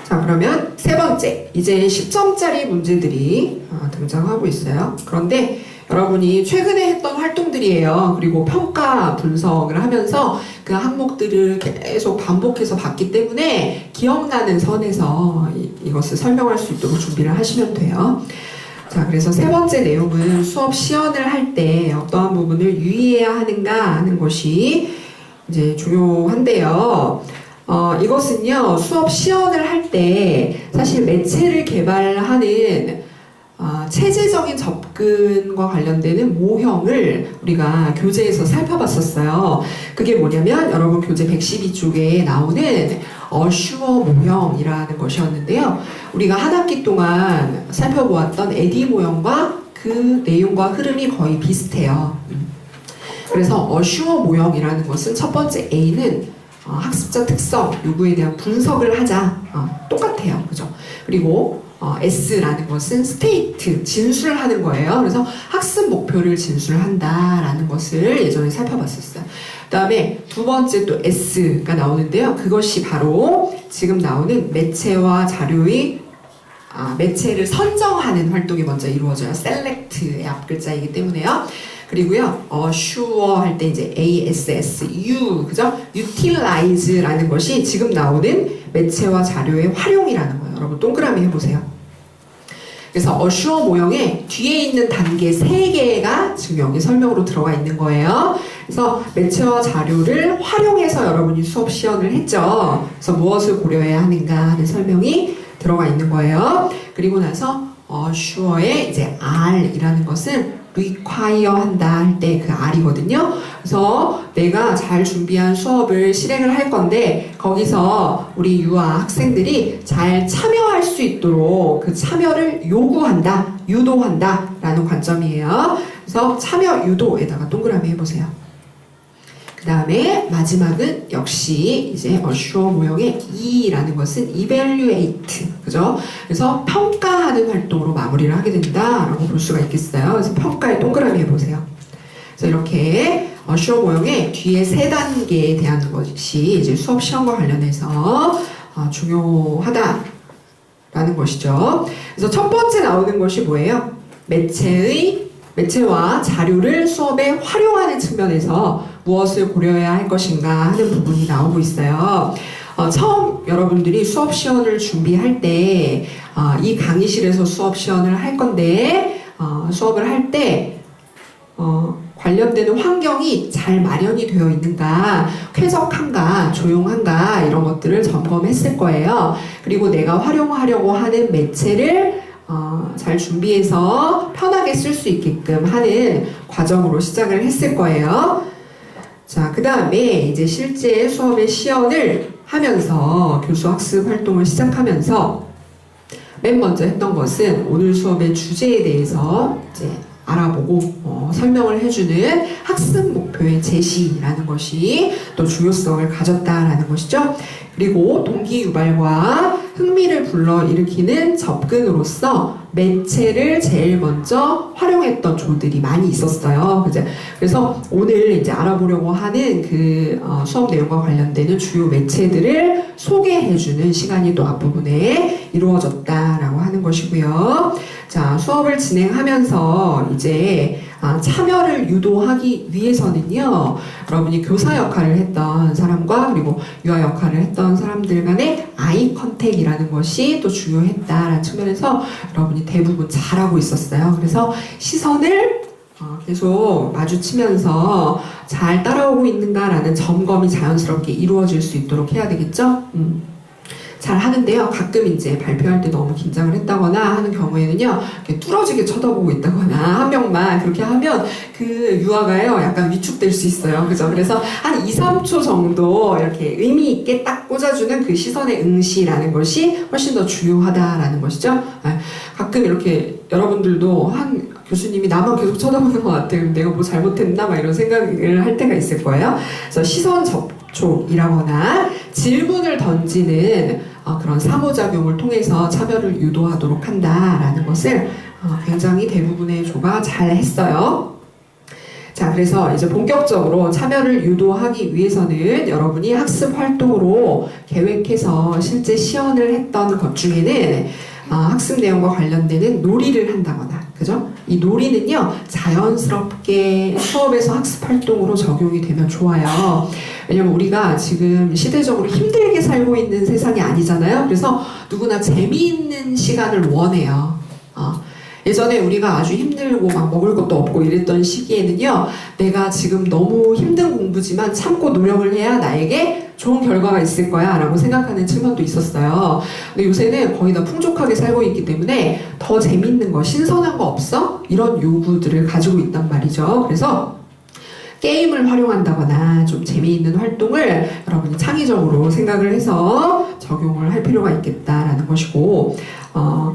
자, 그러면 세 번째, 이제 10점짜리 문제들이 등장하고 있어요. 그런데 여러분이 최근에 했던 활동들이에요. 그리고 평가 분석을 하면서 그 항목들을 계속 반복해서 봤기 때문에 기억나는 선에서 이것을 설명할 수 있도록 준비를 하시면 돼요. 자, 그래서 세 번째 내용은 수업 시연을 할 때 어떠한 부분을 유의해야 하는가 하는 것이 이제 중요한데요. 이것은요, 수업 시연을 할 때 사실 매체를 개발하는 체제적인 접근과 관련되는 모형을 우리가 교재에서 살펴봤었어요. 그게 뭐냐면 여러분 교재 112쪽에 나오는 어슈어 모형이라는 것이었는데요. 우리가 한 학기 동안 살펴보았던 에디 모형과 그 내용과 흐름이 거의 비슷해요. 그래서 어슈어 모형이라는 것은 첫 번째 A는 학습자 특성, 요구에 대한 분석을 하자. 똑같아요. 그죠? 그리고 S라는 것은 스테이트, 진술하는 거예요. 그래서 학습 목표를 진술한다라는 것을 예전에 살펴봤었어요. 그 다음에 두 번째 또 S가 나오는데요. 그것이 바로 지금 나오는 매체와 자료의 매체를 선정하는 활동이 먼저 이루어져요. select의 앞글자이기 때문에요. 그리고요, sure 할 때 이제 ASSU, 그죠? utilize라는 것이 지금 나오는 매체와 자료의 활용이라는 거예요. 여러분 동그라미 해보세요. 그래서 assure 모형에 뒤에 있는 단계 3개가 지금 여기 설명으로 들어가 있는 거예요. 그래서 매체와 자료를 활용해서 여러분이 수업 시연을 했죠. 그래서 무엇을 고려해야 하는가 하는 설명이 들어가 있는 거예요. 그리고 나서 assure의 이제 R이라는 것은 require 한다 할 때 그 R이거든요. 그래서 내가 잘 준비한 수업을 실행을 할 건데 거기서 우리 유아 학생들이 잘 참여할 수 있도록 그 참여를 요구한다, 유도한다 라는 관점이에요. 그래서 참여 유도에다가 동그라미 해보세요. 그 다음에 마지막은 역시 이제 assure 모형의 E라는 것은 evaluate, 그죠? 그래서 평가하는 활동으로 마무리를 하게 된다라고 볼 수가 있겠어요. 그래서 평가에 동그라미 해보세요. 그래서 이렇게 assure 모형의 뒤에 3단계에 대한 것이 이제 수업 시험과 관련해서 중요하다라는 것이죠. 그래서 첫 번째 나오는 것이 뭐예요? 매체와 자료를 수업에 활용하는 측면에서 무엇을 고려해야 할 것인가 하는 부분이 나오고 있어요. 처음 여러분들이 수업 시연을 준비할 때 이 강의실에서 수업 시연을 할 건데 수업을 할 때 관련되는 환경이 잘 마련이 되어 있는가, 쾌적한가, 조용한가 이런 것들을 점검했을 거예요. 그리고 내가 활용하려고 하는 매체를 잘 준비해서 편하게 쓸 수 있게끔 하는 과정으로 시작을 했을 거예요. 자, 그 다음에 이제 실제 수업의 시연을 하면서 교수 학습 활동을 시작하면서 맨 먼저 했던 것은 오늘 수업의 주제에 대해서 이제 알아보고 설명을 해주는 학습 목표의 제시라는 것이 또 중요성을 가졌다라는 것이죠. 그리고 동기 유발과 흥미를 불러일으키는 접근으로서 매체를 제일 먼저 활용했던 조들이 많이 있었어요. 그죠? 그래서 오늘 이제 알아보려고 하는 그 수업 내용과 관련되는 주요 매체들을 소개해주는 시간이 또 앞부분에 이루어졌다라고 하는 것이고요. 자, 수업을 진행하면서 이제 참여를 유도하기 위해서는요, 여러분이 교사 역할을 했던 사람과 그리고 유아 역할을 했던 사람들 간의 아이 컨택이라는 것이 또 중요했다라는 측면에서 여러분이 대부분 잘하고 있었어요. 그래서 시선을 계속 마주치면서 잘 따라오고 있는가라는 점검이 자연스럽게 이루어질 수 있도록 해야 되겠죠? 잘 하는데요. 가끔 이제 발표할 때 너무 긴장을 했다거나 하는 경우에는요, 이렇게 뚫어지게 쳐다보고 있다거나 한 명만 그렇게 하면 그 유아가요, 약간 위축될 수 있어요. 그죠? 그래서 한 2, 3초 정도 이렇게 의미 있게 딱 꽂아주는 그 시선의 응시라는 것이 훨씬 더 중요하다라는 것이죠. 가끔 이렇게 여러분들도 교수님이 나만 계속 쳐다보는 것 같아. 내가 뭐 잘못했나? 막 이런 생각을 할 때가 있을 거예요. 그래서 시선 접촉이라거나 질문을 던지는 그런 상호작용을 통해서 참여를 유도하도록 한다라는 것을 굉장히 대부분의 조가 잘 했어요. 자, 그래서 이제 본격적으로 참여를 유도하기 위해서는 여러분이 학습 활동으로 계획해서 실제 시연을 했던 것 중에는 학습 내용과 관련되는 놀이를 한다거나, 그죠? 이 놀이는요, 자연스럽게 수업에서 학습 활동으로 적용이 되면 좋아요. 왜냐면 우리가 지금 시대적으로 힘들게 살고 있는 세상이 아니잖아요. 그래서 누구나 재미있는 시간을 원해요. 예전에 우리가 아주 힘들고 막 먹을 것도 없고 이랬던 시기에는요, 내가 지금 너무 힘든 공부지만 참고 노력을 해야 나에게 좋은 결과가 있을 거야 라고 생각하는 측면도 있었어요. 근데 요새는 거의 다 풍족하게 살고 있기 때문에 더 재밌는 거, 신선한 거 없어? 이런 요구들을 가지고 있단 말이죠. 그래서 게임을 활용한다거나 좀 재미있는 활동을 여러분이 창의적으로 생각을 해서 적용을 할 필요가 있겠다라는 것이고,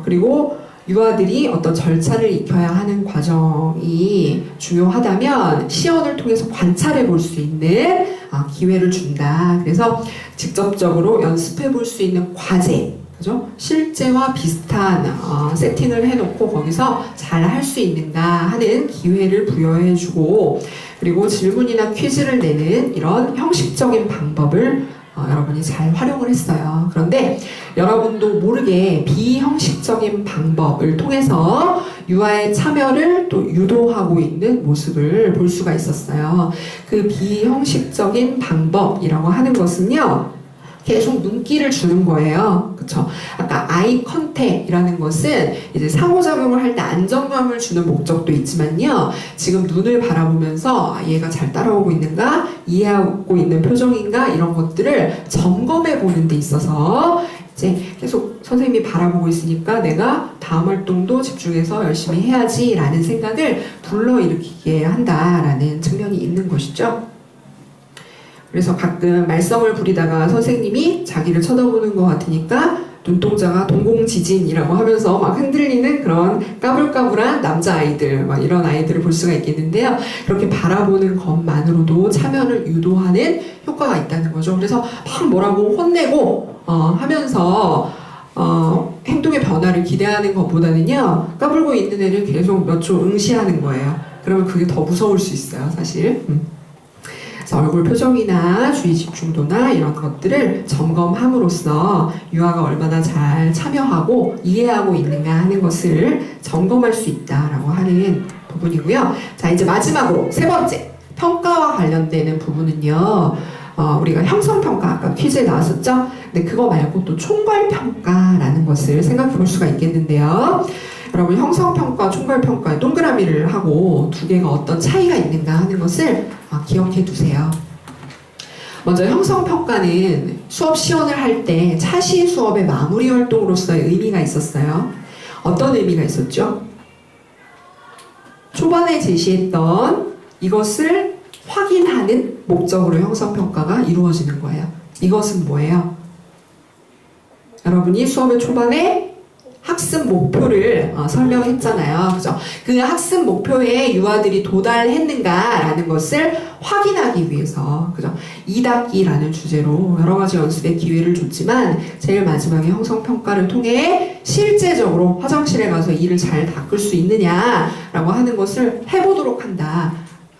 그리고 유아들이 어떤 절차를 익혀야 하는 과정이 중요하다면 시연을 통해서 관찰해 볼 수 있는 기회를 준다. 그래서 직접적으로 연습해 볼 수 있는 과제, 그죠? 실제와 비슷한 세팅을 해놓고 거기서 잘 할 수 있는가 하는 기회를 부여해 주고, 그리고 질문이나 퀴즈를 내는 이런 형식적인 방법을 여러분이 잘 활용을 했어요. 그런데 여러분도 모르게 비형식적인 방법을 통해서 유아의 참여를 또 유도하고 있는 모습을 볼 수가 있었어요. 그 비형식적인 방법이라고 하는 것은요, 계속 눈길을 주는 거예요. 그쵸? 아까 아이 컨택이라는 것은 이제 상호작용을 할 때 안정감을 주는 목적도 있지만요, 지금 눈을 바라보면서 얘가 잘 따라오고 있는가, 이해하고 있는 표정인가, 이런 것들을 점검해 보는 데 있어서 이제 계속 선생님이 바라보고 있으니까 내가 다음 활동도 집중해서 열심히 해야지 라는 생각을 불러일으키게 한다라는 측면이 있는 것이죠. 그래서 가끔 말썽을 부리다가 선생님이 자기를 쳐다보는 것 같으니까 눈동자가 동공지진이라고 하면서 막 흔들리는 그런 까불까불한 남자아이들, 막 이런 아이들을 볼 수가 있겠는데요. 그렇게 바라보는 것만으로도 참여를 유도하는 효과가 있다는 거죠. 그래서 막 뭐라고 혼내고 하면서 행동의 변화를 기대하는 것보다는요, 까불고 있는 애를 계속 몇 초 응시하는 거예요. 그러면 그게 더 무서울 수 있어요, 사실. 얼굴 표정이나 주의 집중도나 이런 것들을 점검함으로써 유아가 얼마나 잘 참여하고 이해하고 있는가 하는 것을 점검할 수 있다라고 하는 부분이고요. 자, 이제 마지막으로 세 번째, 평가와 관련되는 부분은요, 우리가 형성평가, 아까 퀴즈에 나왔었죠? 근데 그거 말고 또 총괄평가라는 것을 생각해 볼 수가 있겠는데요. 여러분, 형성평가, 총괄평가에 동그라미를 하고 두 개가 어떤 차이가 있는가 하는 것을 기억해 두세요. 먼저 형성평가는 수업 시연을 할 때 차시 수업의 마무리 활동으로서의 의미가 있었어요. 어떤 의미가 있었죠? 초반에 제시했던 이것을 확인하는 목적으로 형성평가가 이루어지는 거예요. 이것은 뭐예요? 여러분이 수업의 초반에 학습 목표를 설명했잖아요. 그죠? 그 학습 목표에 유아들이 도달했는가라는 것을 확인하기 위해서, 그죠? 2닦기라는 주제로 여러 가지 연습의 기회를 줬지만, 제일 마지막에 형성평가를 통해 실제적으로 화장실에 가서 이를 잘 닦을 수 있느냐라고 하는 것을 해보도록 한다.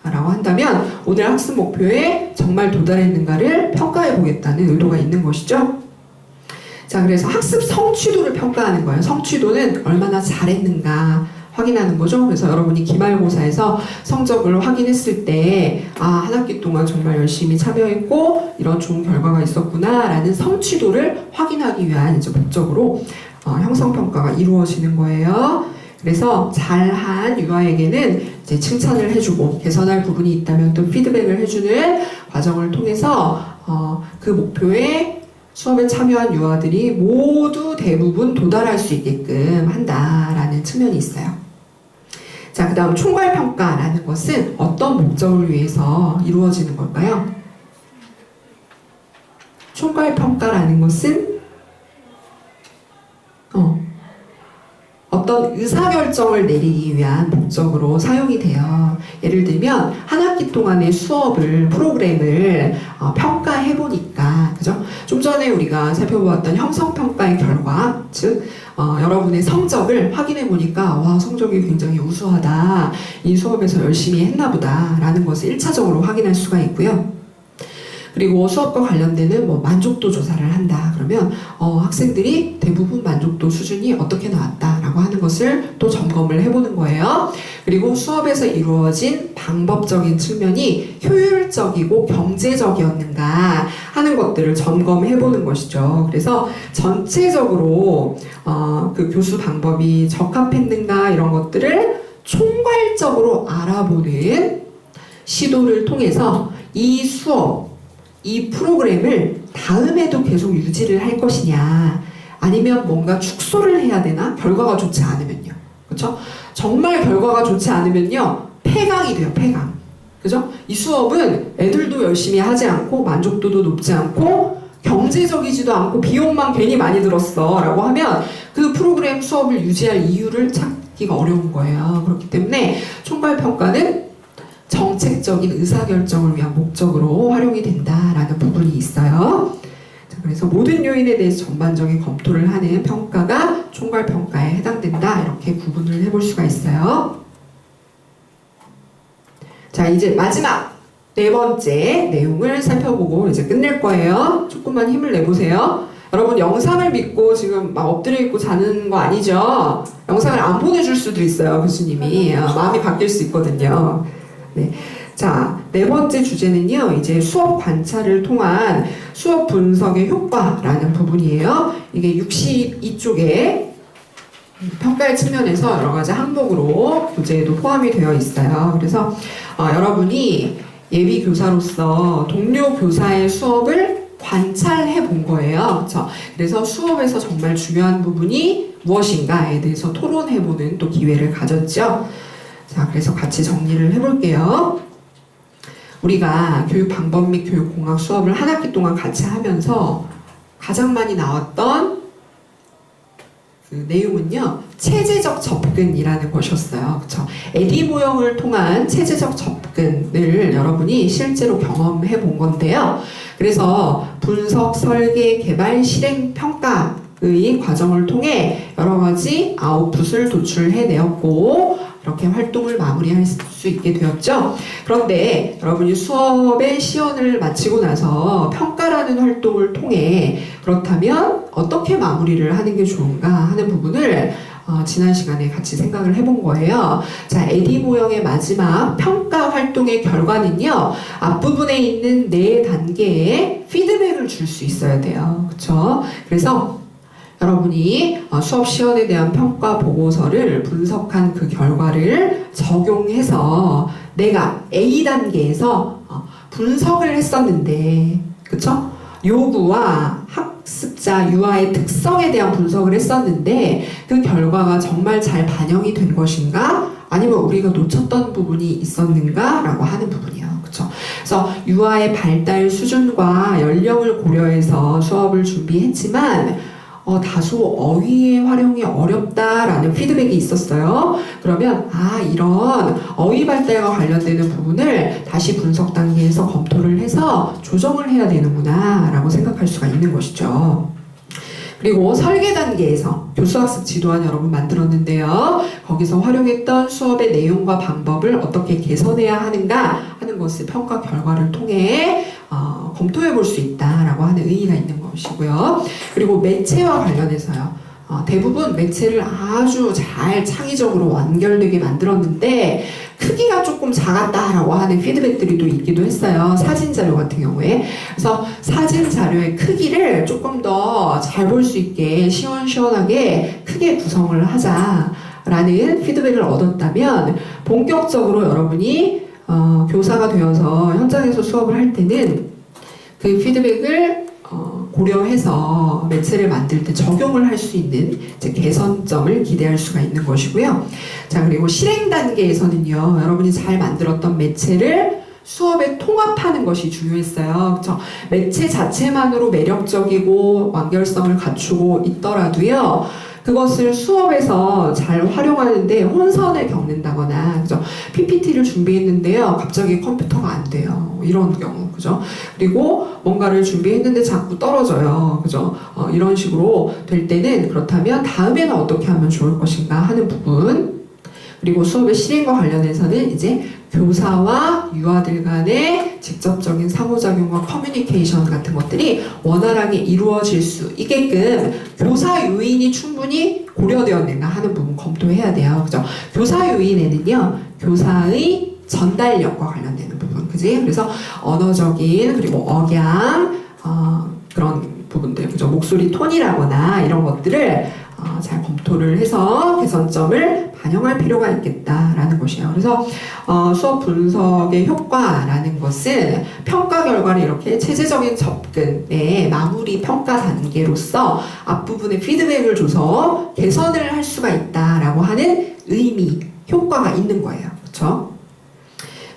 라고 한다면, 오늘 학습 목표에 정말 도달했는가를 평가해 보겠다는 의도가 있는 것이죠. 자, 그래서 학습 성취도를 평가하는 거예요. 성취도는 얼마나 잘했는가 확인하는 거죠. 그래서 여러분이 기말고사에서 성적을 확인했을 때, 한 학기 동안 정말 열심히 참여했고 이런 좋은 결과가 있었구나 라는 성취도를 확인하기 위한 이제 목적으로 형성평가가 이루어지는 거예요. 그래서 잘한 유아에게는 이제 칭찬을 해주고, 개선할 부분이 있다면 또 피드백을 해주는 과정을 통해서 그 목표에 수업에 참여한 유아들이 모두 대부분 도달할 수 있게끔 한다라는 측면이 있어요. 자, 그 다음 총괄평가라는 것은 어떤 목적을 위해서 이루어지는 걸까요? 총괄평가라는 것은 어떤 의사결정을 내리기 위한 목적으로 사용이 돼요. 예를 들면 한 학기 동안의 수업을, 프로그램을 평가해보니까, 그죠? 좀 전에 우리가 살펴보았던 형성평가의 결과, 즉 여러분의 성적을 확인해 보니까 와, 성적이 굉장히 우수하다, 이 수업에서 열심히 했나 보다 라는 것을 1차적으로 확인할 수가 있고요. 그리고 수업과 관련되는 만족도 조사를 한다. 그러면 학생들이 대부분 만족도 수준이 어떻게 나왔다라고 하는 것을 또 점검을 해보는 거예요. 그리고 수업에서 이루어진 방법적인 측면이 효율적이고 경제적이었는가 하는 것들을 점검해보는 것이죠. 그래서 전체적으로 그 교수 방법이 적합했는가 이런 것들을 총괄적으로 알아보는 시도를 통해서 이 수업, 이 프로그램을 다음에도 계속 유지를 할 것이냐, 아니면 뭔가 축소를 해야 되나? 결과가 좋지 않으면요. 그렇죠? 정말 결과가 좋지 않으면요, 폐강이 돼요. 폐강. 그죠? 이 수업은 애들도 열심히 하지 않고 만족도도 높지 않고 경제적이지도 않고 비용만 괜히 많이 들었어 라고 하면 그 프로그램 수업을 유지할 이유를 찾기가 어려운 거예요. 그렇기 때문에 총괄평가는 정책적인 의사결정을 위한 목적으로 활용이 된다라는 부분이 있어요. 자, 그래서 모든 요인에 대해서 전반적인 검토를 하는 평가가 총괄평가에 해당된다, 이렇게 구분을 해볼 수가 있어요. 자, 이제 마지막 4번째 내용을 살펴보고 이제 끝낼 거예요. 조금만 힘을 내보세요. 여러분, 영상을 믿고 지금 막 엎드려 있고 자는 거 아니죠? 영상을 안 보내줄 수도 있어요, 교수님이. 마음이 바뀔 수 있거든요. 네. 자, 4번째 주제는요, 이제 수업 관찰을 통한 수업 분석의 효과라는 부분이에요. 이게 62쪽에 평가의 측면에서 여러 가지 항목으로 교재에도 포함이 되어 있어요. 그래서 여러분이 예비 교사로서 동료 교사의 수업을 관찰해 본 거예요. 그렇죠? 그래서 수업에서 정말 중요한 부분이 무엇인가에 대해서 토론해 보는 또 기회를 가졌죠. 자, 그래서 같이 정리를 해볼게요. 우리가 교육 방법 및 교육 공학 수업을 한 학기 동안 같이 하면서 가장 많이 나왔던 그 내용은요, 체제적 접근이라는 것이었어요. 그쵸? 에디 모형을 통한 체제적 접근을 여러분이 실제로 경험해 본 건데요. 그래서 분석, 설계, 개발, 실행, 평가의 과정을 통해 여러 가지 아웃풋을 도출해내었고, 이렇게 활동을 마무리할 수 있게 되었죠. 그런데 여러분이 수업의 시연을 마치고 나서 평가라는 활동을 통해 그렇다면 어떻게 마무리를 하는 게 좋은가 하는 부분을 지난 시간에 같이 생각을 해본 거예요. 자, 에디 모형의 마지막 평가 활동의 결과는요, 앞부분에 있는 4단계의 피드백을 줄 수 있어야 돼요. 그쵸? 그래서 여러분이 수업 시연에 대한 평가 보고서를 분석한 그 결과를 적용해서 내가 A단계에서 분석을 했었는데, 그쵸? 요구와 학습자 유아의 특성에 대한 분석을 했었는데 그 결과가 정말 잘 반영이 된 것인가? 아니면 우리가 놓쳤던 부분이 있었는가? 라고 하는 부분이에요. 그쵸? 그래서 유아의 발달 수준과 연령을 고려해서 수업을 준비했지만 다소 어휘의 활용이 어렵다라는 피드백이 있었어요. 그러면 이런 어휘 발달과 관련되는 부분을 다시 분석 단계에서 검토를 해서 조정을 해야 되는구나 라고 생각할 수가 있는 것이죠. 그리고 설계 단계에서 교수학습 지도안 여러분 만들었는데요. 거기서 활용했던 수업의 내용과 방법을 어떻게 개선해야 하는가 하는 것을 평가 결과를 통해 검토해 볼 수 있다라고 하는 의의가 있는 것이고요. 그리고 매체와 관련해서요. 대부분 매체를 아주 잘 창의적으로 완결되게 만들었는데 크기가 조금 작았다라고 하는 피드백들이 또 있기도 했어요. 사진 자료 같은 경우에. 그래서 사진 자료의 크기를 조금 더 잘 볼 수 있게 시원시원하게 크게 구성을 하자라는 피드백을 얻었다면 본격적으로 여러분이 교사가 되어서 현장에서 수업을 할 때는 그 피드백을 고려해서 매체를 만들 때 적용을 할 수 있는 이제 개선점을 기대할 수가 있는 것이고요. 자, 그리고 실행 단계에서는요, 여러분이 잘 만들었던 매체를 수업에 통합하는 것이 중요했어요. 그쵸? 매체 자체만으로 매력적이고 완결성을 갖추고 있더라도요, 그것을 수업에서 잘 활용하는데 혼선을 겪는다거나, 그죠? PPT를 준비했는데요, 갑자기 컴퓨터가 안 돼요. 이런 경우. 그죠? 그리고 뭔가를 준비했는데 자꾸 떨어져요. 그죠? 이런 식으로 될 때는 그렇다면 다음에는 어떻게 하면 좋을 것인가 하는 부분. 그리고 수업의 실행과 관련해서는 이제 교사와 유아들 간의 직접적인 상호작용과 커뮤니케이션 같은 것들이 원활하게 이루어질 수 있게끔 교사 요인이 충분히 고려되었는가 하는 부분 검토해야 돼요. 그죠? 교사 요인에는요, 교사의 전달력과 관련되는 부분, 그지? 그래서 언어적인 그리고 억양, 그런 부분들, 그죠? 목소리 톤이라거나 이런 것들을 잘 검토를 해서 개선점을 반영할 필요가 있겠다라는 것이에요. 그래서 수업 분석의 효과라는 것은 평가 결과를 이렇게 체제적인 접근의 마무리 평가 단계로서 앞부분에 피드백을 줘서 개선을 할 수가 있다라고 하는 의미, 효과가 있는 거예요. 그렇죠?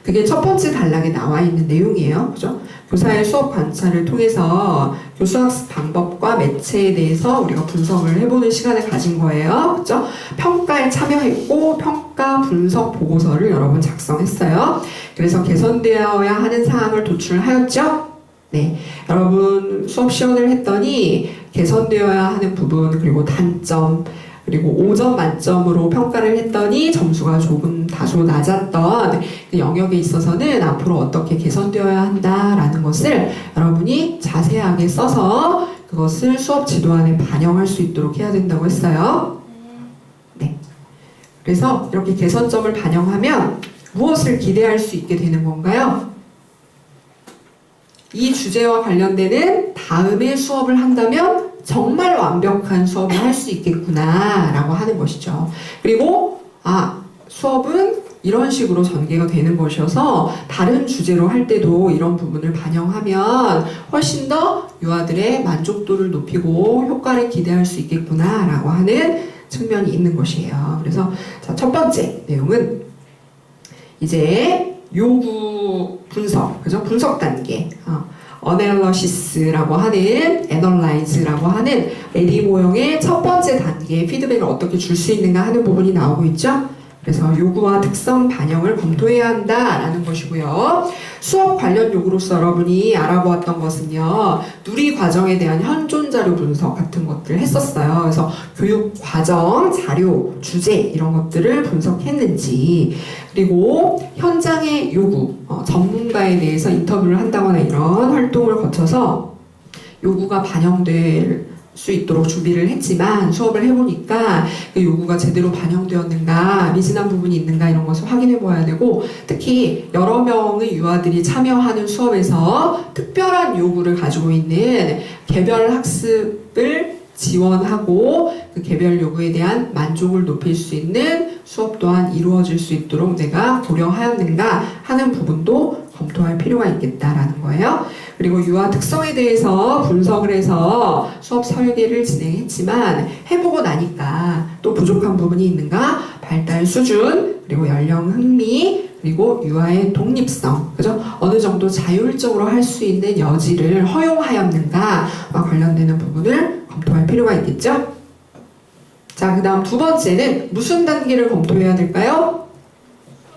그게 첫 번째 단락에 나와 있는 내용이에요. 그죠? 교사의 수업 관찰을 통해서 교수학습 방법과 매체에 대해서 우리가 분석을 해보는 시간을 가진 거예요. 그죠? 평가에 참여했고 평가 분석 보고서를 여러분 작성했어요. 그래서 개선되어야 하는 사항을 도출하였죠? 네. 여러분 수업 시연을 했더니 개선되어야 하는 부분 그리고 단점 그리고 5점 만점으로 평가를 했더니 점수가 조금 다소 낮았던 그 영역에 있어서는 앞으로 어떻게 개선되어야 한다라는 것을 여러분이 자세하게 써서 그것을 수업 지도안에 반영할 수 있도록 해야 된다고 했어요. 네. 그래서 이렇게 개선점을 반영하면 무엇을 기대할 수 있게 되는 건가요? 이 주제와 관련되는 다음에 수업을 한다면 정말 완벽한 수업을 할 수 있겠구나 라고 하는 것이죠. 그리고 수업은 이런 식으로 전개가 되는 것이어서 다른 주제로 할 때도 이런 부분을 반영하면 훨씬 더 유아들의 만족도를 높이고 효과를 기대할 수 있겠구나 라고 하는 측면이 있는 것이에요. 그래서 첫 번째 내용은 이제 요구 분석, 그죠? 분석 단계. 어널러시스라고 하는, 애널라이즈라고 하는 레디 모형의 첫 번째 단계의 피드백을 어떻게 줄 수 있는가 하는 부분이 나오고 있죠. 그래서 요구와 특성 반영을 검토해야 한다라는 것이고요. 수업 관련 요구로서 여러분이 알아보았던 것은요, 누리 과정에 대한 현존 자료 분석 같은 것들을 했었어요. 그래서 교육 과정, 자료, 주제 이런 것들을 분석했는지, 그리고 현장의 요구, 전문가에 대해서 인터뷰를 한다거나 이런 활동을 거쳐서 요구가 반영될 수 있도록 준비를 했지만 수업을 해보니까 그 요구가 제대로 반영되었는가, 미진한 부분이 있는가 이런 것을 확인해 보아야 되고, 특히 여러 명의 유아들이 참여하는 수업에서 특별한 요구를 가지고 있는 개별 학습을 지원하고 그 개별 요구에 대한 만족을 높일 수 있는 수업 또한 이루어질 수 있도록 내가 고려하였는가 하는 부분도 검토할 필요가 있겠다라는 거예요. 그리고 유아 특성에 대해서 분석을 해서 수업 설계를 진행했지만 해보고 나니까 또 부족한 부분이 있는가? 발달 수준, 그리고 연령 흥미, 그리고 유아의 독립성, 그죠? 어느 정도 자율적으로 할 수 있는 여지를 허용하였는가와 관련되는 부분을 검토할 필요가 있겠죠? 자, 그 다음 두 번째는 무슨 단계를 검토해야 될까요?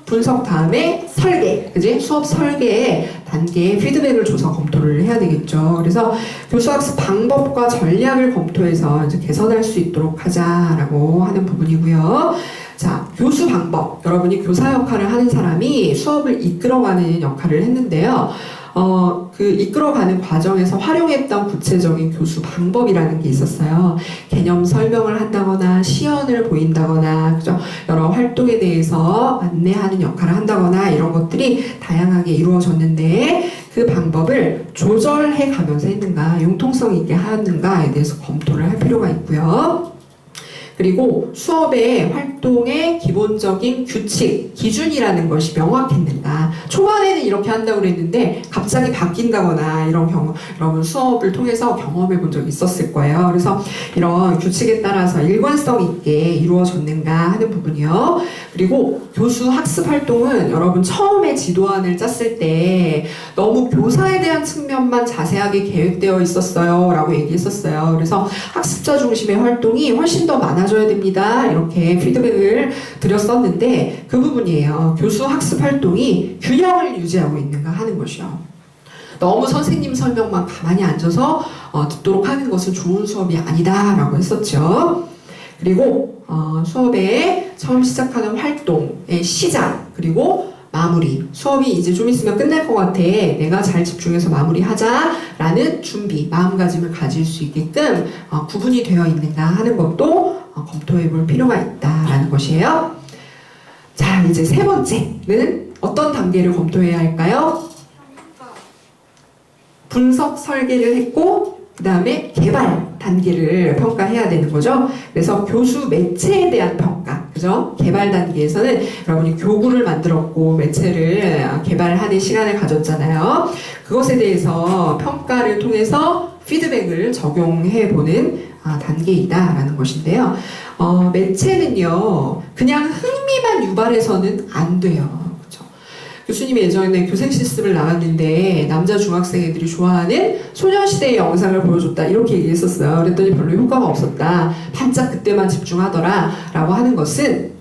분석 다음에 설계, 그지? 수업 설계의 단계에 피드백을 줘서 검토를 해야 되겠죠. 그래서 교수학습 방법과 전략을 검토해서 이제 개선할 수 있도록 하자라고 하는 부분이고요. 자, 교수 방법. 여러분이 교사 역할을 하는 사람이 수업을 이끌어가는 역할을 했는데요. 그 이끌어가는 과정에서 활용했던 구체적인 교수 방법이라는 게 있었어요. 개념 설명을 한다거나 시연을 보인다거나, 그죠? 여러 활동에 대해서 안내하는 역할을 한다거나 이런 것들이 다양하게 이루어졌는데 그 방법을 조절해 가면서 했는가, 융통성 있게 하였는가에 대해서 검토를 할 필요가 있고요. 그리고 수업의 활동의 기본적인 규칙, 기준이라는 것이 명확했는가. 초반에는 이렇게 한다고 그랬는데 갑자기 바뀐다거나 이런 경우 여러분 수업을 통해서 경험해 본 적이 있었을 거예요. 그래서 이런 규칙에 따라서 일관성 있게 이루어졌는가 하는 부분이요. 그리고 교수 학습 활동은 여러분 처음에 지도안을 짰을 때 너무 교사에 대한 측면만 자세하게 계획되어 있었어요 라고 얘기했었어요. 그래서 학습자 중심의 활동이 훨씬 더 많아져야 됩니다. 이렇게 피드백을 드렸었는데 그 부분이에요. 교수 학습 활동이 균형을 유지하고 있는가 하는 것이요. 너무 선생님 설명만 가만히 앉아서 듣도록 하는 것은 좋은 수업이 아니다라고 했었죠. 그리고 수업에 처음 시작하는 활동의 시작 그리고 마무리, 수업이 이제 좀 있으면 끝날 것 같아, 내가 잘 집중해서 마무리하자라는 준비, 마음가짐을 가질 수 있게끔 구분이 되어 있는가 하는 것도 검토해 볼 필요가 있다라는 것이에요. 자, 이제 세 번째는 어떤 단계를 검토해야 할까요? 분석 설계를 했고 그 다음에 개발 단계를 평가해야 되는 거죠. 그래서 교수 매체에 대한 평가, 그죠? 개발 단계에서는 여러분이 교구를 만들었고 매체를 개발하는 시간을 가졌잖아요. 그것에 대해서 평가를 통해서 피드백을 적용해보는 단계이다라는 것인데요. 매체는요, 그냥 흥미만 유발해서는 안 돼요. 교수님이 예전에 교생 실습을 나갔는데 남자 중학생 애들이 좋아하는 소녀시대의 영상을 보여줬다 이렇게 얘기했었어요. 그랬더니 별로 효과가 없었다. 반짝 그때만 집중하더라 라고 하는 것은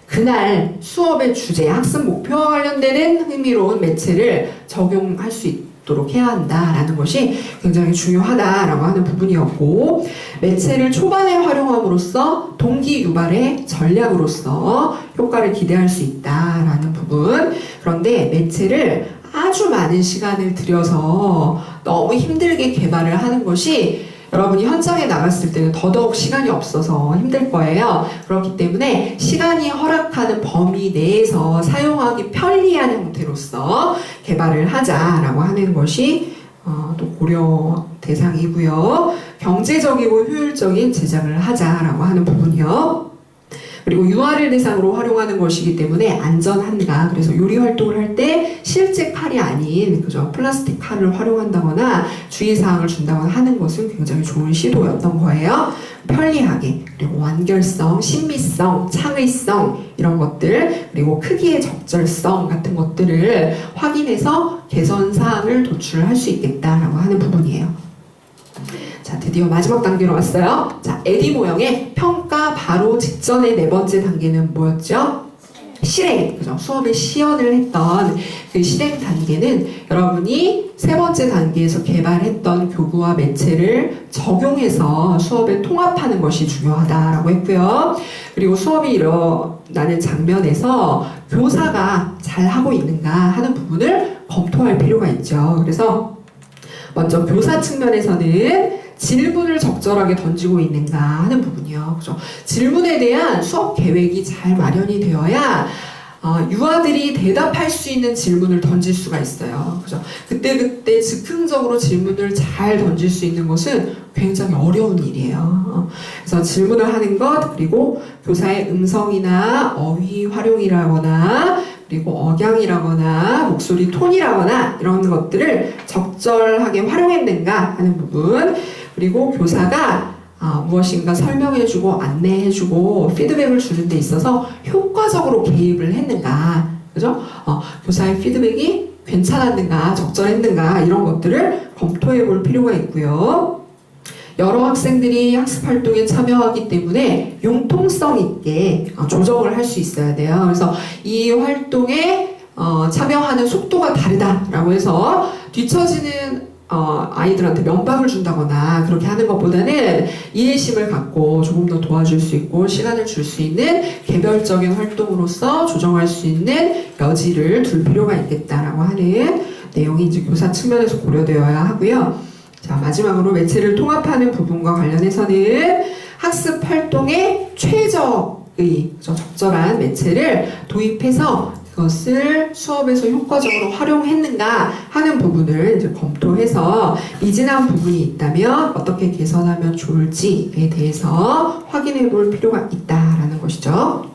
그날 수업의 주제, 학습 목표와 관련되는 흥미로운 매체를 적용할 수 있도록 해야 한다라는 것이 굉장히 중요하다라고 하는 부분이었고, 매체를 초반에 활용함으로써 동기 유발의 전략으로서 효과를 기대할 수 있다라는 부분. 그런데 매체를 아주 많은 시간을 들여서 너무 힘들게 개발을 하는 것이 여러분이 현장에 나갔을 때는 더더욱 시간이 없어서 힘들 거예요. 그렇기 때문에 시간이 허락하는 범위 내에서 사용하기 편리한 형태로서 개발을 하자라고 하는 것이 또 고려 대상이고요. 경제적이고 효율적인 제작을 하자라고 하는 부분이요. 그리고 UR을 대상으로 활용하는 것이기 때문에 안전한가. 그래서 요리 활동을 할 때 실제 칼이 아닌 그죠, 플라스틱 칼을 활용한다거나 주의사항을 준다거나 하는 것은 굉장히 좋은 시도였던 거예요. 편리하게, 그리고 완결성, 신미성, 창의성 이런 것들, 그리고 크기의 적절성 같은 것들을 확인해서 개선사항을 도출할 수 있겠다라고 하는 부분이에요. 자, 드디어 마지막 단계로 왔어요. 자, 에디 모형의 평가 바로 직전의 네 번째 단계는 뭐였죠? 실행. 그죠? 수업에 시연을 했던 그 실행 단계는 여러분이 세 번째 단계에서 개발했던 교구와 매체를 적용해서 수업에 통합하는 것이 중요하다라고 했고요. 그리고 수업이 일어나는 장면에서 교사가 잘하고 있는가 하는 부분을 검토할 필요가 있죠. 그래서 먼저 교사 측면에서는 질문을 적절하게 던지고 있는가 하는 부분이요. 그죠? 질문에 대한 수업 계획이 잘 마련이 되어야 유아들이 대답할 수 있는 질문을 던질 수가 있어요. 그죠? 그때 즉흥적으로 질문을 잘 던질 수 있는 것은 굉장히 어려운 일이에요. 그래서 질문을 하는 것, 그리고 교사의 음성이나 어휘 활용이라거나 그리고 억양이라거나 목소리 톤이라거나 이런 것들을 적절하게 활용했는가 하는 부분, 그리고 교사가 무엇인가 설명해주고 안내해주고 피드백을 주는 데 있어서 효과적으로 개입을 했는가, 그죠? 교사의 피드백이 괜찮았는가, 적절했는가 이런 것들을 검토해 볼 필요가 있고요. 여러 학생들이 학습활동에 참여하기 때문에 융통성 있게 조정을 할 수 있어야 돼요. 그래서 이 활동에 참여하는 속도가 다르다라고 해서 뒤처지는 아이들한테 면박을 준다거나 그렇게 하는 것보다는 이해심을 갖고 조금 더 도와줄 수 있고 시간을 줄 수 있는 개별적인 활동으로서 조정할 수 있는 여지를 둘 필요가 있겠다라고 하는 내용이 이제 교사 측면에서 고려되어야 하고요. 자, 마지막으로 매체를 통합하는 부분과 관련해서는 학습 활동에 최적의 적절한 매체를 도입해서 그것을 수업에서 효과적으로 활용했는가 하는 부분을 이제 검토해서 미진한 부분이 있다면 어떻게 개선하면 좋을지에 대해서 확인해 볼 필요가 있다라는 것이죠.